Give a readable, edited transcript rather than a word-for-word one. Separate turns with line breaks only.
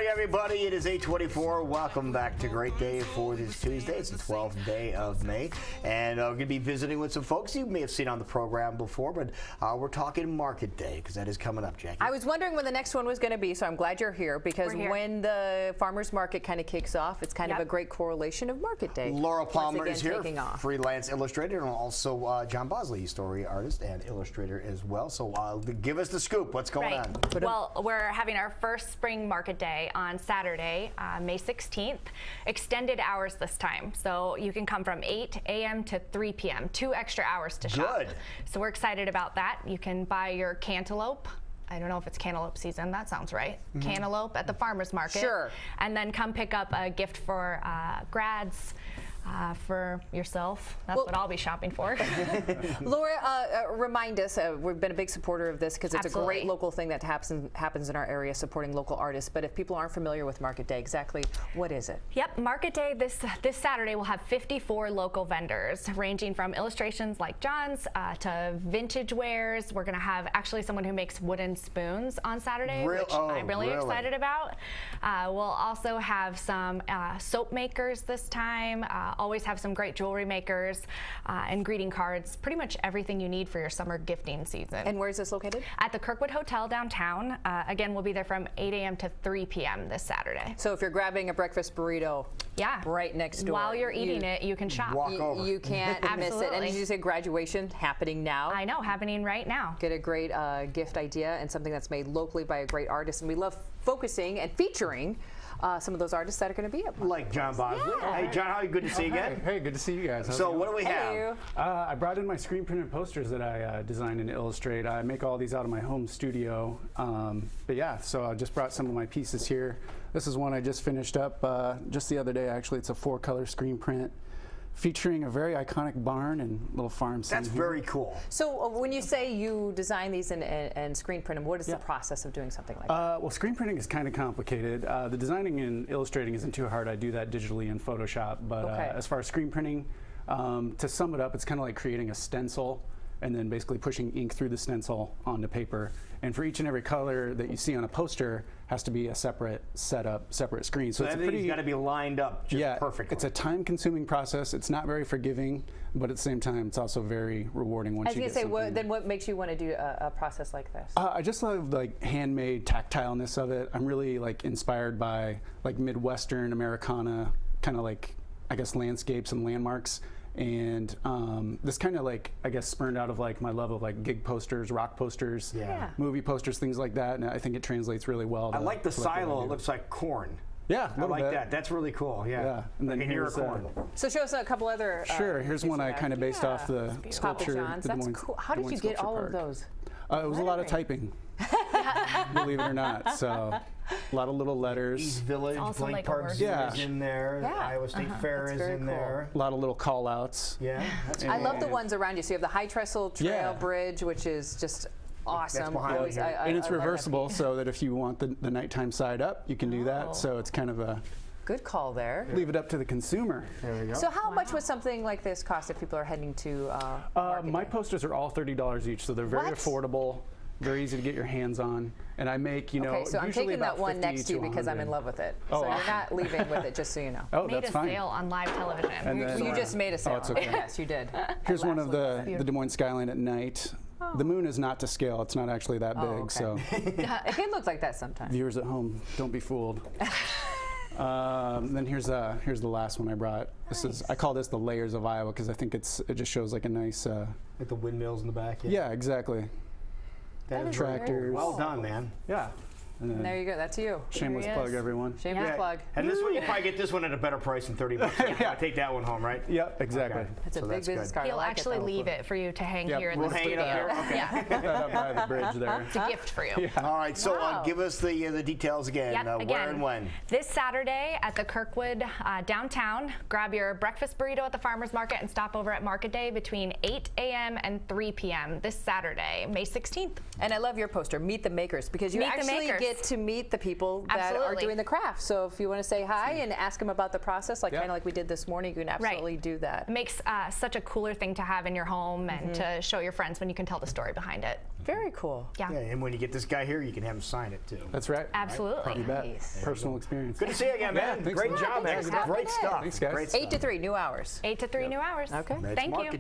morning, everybody. It is 8:24. Welcome back to Great Day for this Tuesday. It's the 12th day of May, and we're going to be visiting with some folks you may have seen on the program before, but we're talking Market Day because that is coming up, Jackie.
I was wondering when the next one was going to be, so I'm glad you're here because when the farmers market kind of kicks off, it's kind of a great correlation of Market Day.
Laura Palmer is here, freelance illustrator, and also John Bosley, story artist and illustrator as well. So give us the scoop. What's going on?
Well, we're having our first spring market day on Saturday, May 16th. Extended hours this time. So you can come from 8 a.m. to 3 p.m. 2 extra hours to shop.
Good.
So we're excited about that. You can buy your cantaloupe. I don't know if it's cantaloupe season. That sounds right. Cantaloupe at the farmer's market.
Sure.
And then come pick up a gift for grads. For yourself. That's what I'll be shopping for.
Laura, remind us, we've been a big supporter of this because it's a great local thing that happens in our area, supporting local artists. But if people aren't familiar with Market Day, exactly what is it?
Yep, Market Day this Saturday will have 54 local vendors, ranging from illustrations like John's to vintage wares. We're going to have actually someone who makes wooden spoons on Saturday, which I'm really excited about. We'll also have some soap makers this time. Always have some great jewelry makers and greeting cards, pretty much everything you need for your summer gifting season.
And where is this located?
At the Kirkwood Hotel downtown. Again, we'll be there from 8 a.m. to 3 p.m. this Saturday.
So if you're grabbing a breakfast burrito right next door.
While you're eating it, you can shop.
Walk over.
You can't miss it. And you say graduation happening now.
I know, happening right now.
Get a great gift idea and something that's made locally by a great artist. And we love focusing and featuring some of those artists that are going to be at
like John Bosley.
Yeah.
Hey, John, how are you? Good to see you again.
Hey, good to see you guys.
So what do we have?
I brought in my screen printed posters that I designed and illustrate. I make all these out of my home studio. But yeah, so I just brought some of my pieces here. This is one I just finished up just the other day, actually. It's a 4-color screen print featuring a very iconic barn and little farm scene.
That's very cool.
So when you say you design these and screen print them, what is the process of doing something like that?
Well, screen printing is kind of complicated. The designing and illustrating isn't too hard. I do that digitally in Photoshop. But as far as screen printing, to sum it up, it's kind of like creating a stencil and then basically pushing ink through the stencil onto paper. And for each and every color that you see on a poster has to be a separate setup, separate screen. So it's
everything's got to be lined up just perfectly.
It's a time-consuming process. It's not very forgiving, but at the same time, it's also very rewarding once you get something.
Then what makes you want to do a process like this?
I just love like handmade tactileness of it. I'm really like inspired by like Midwestern Americana kind of like, I guess, landscapes and landmarks. And this kind of like, I guess, spurned out of like my love of like gig posters, rock posters, movie posters, things like that. And I think it translates really well.
I like the silo. It looks like corn.
Yeah,
I like that. That's really cool. Yeah.
And then
here's corn.
So show us a couple other.
Sure. Here's one I kind of based off the sculpture.
That's cool. How did you get all of those?
It was a lot of typing. Believe it or not. So a lot of little letters.
East Village, Blank Park Zoo is in there. Iowa State Fair is in there.
A lot of little call outs.
Yeah.
I love the ones around you. So you have the High Trestle Trail Bridge, which is just awesome.
And it's reversible so that if you want the nighttime side up, you can do that. So it's kind of a
good call there.
Leave it up to the consumer.
There we go.
So how much would something like this cost if people are heading to
my posters are all $30 each, so they're very affordable. Very easy to get your hands on, and I make
Okay, so I'm taking that one next to you because I'm in love with it. So you're not leaving with it, just so you know.
Oh, that's fine.
Made a sale on live television.
And
you just made a sale.
Oh, it's okay.
Yes, you did.
Here's one of the Des Moines skyline at night. The moon is not to scale. It's not actually that big, so
it can look like that sometimes.
Viewers at home, don't be fooled. Then here's the last one I brought. I call this the layers of Iowa because I think it just shows like a nice
like the windmills in the back.
Yeah, exactly.
That is
tractors.
Well done, man.
Yeah.
And there you go. That's you.
Shameless plug, everyone.
Shameless plug.
And this one, you probably get this one at a better price than $30. Yeah. Take that one home, right?
Yep, exactly.
Okay.
It's a big business card.
He'll actually leave it for you to hang here in the studio.
We'll hang it up here.
Yeah.
Right up by the bridge there.
It's a gift for you.
All right, so give us the details again. Where and when?
This Saturday at the Kirkwood downtown. Grab your breakfast burrito at the farmer's market and stop over at Market Day between 8 a.m. and 3 p.m. this Saturday, May 16th.
And I love your poster, Meet the Makers, because you actually get to meet the people that are
Absolutely.
doing the craft. So if you want to say hi and ask them about the process, like
Yeah.
kind of like we did this morning, you can absolutely do that.
It makes such a cooler thing to have in your home and to show your friends when you can tell the story behind it.
Very cool.
Yeah.
Yeah, and when you get this guy here, you can have him sign it too.
That's right.
Absolutely.
You bet.
Nice.
Personal experience.
Good to see you again, man.
thanks
Great
a lot.
job, man.
Thanks for
Great
stopping
stuff.
Thanks, guys.
Great stuff.
8 to 3, new hours.
8 to 3 new hours.
Okay.
That's
Thank you.
Market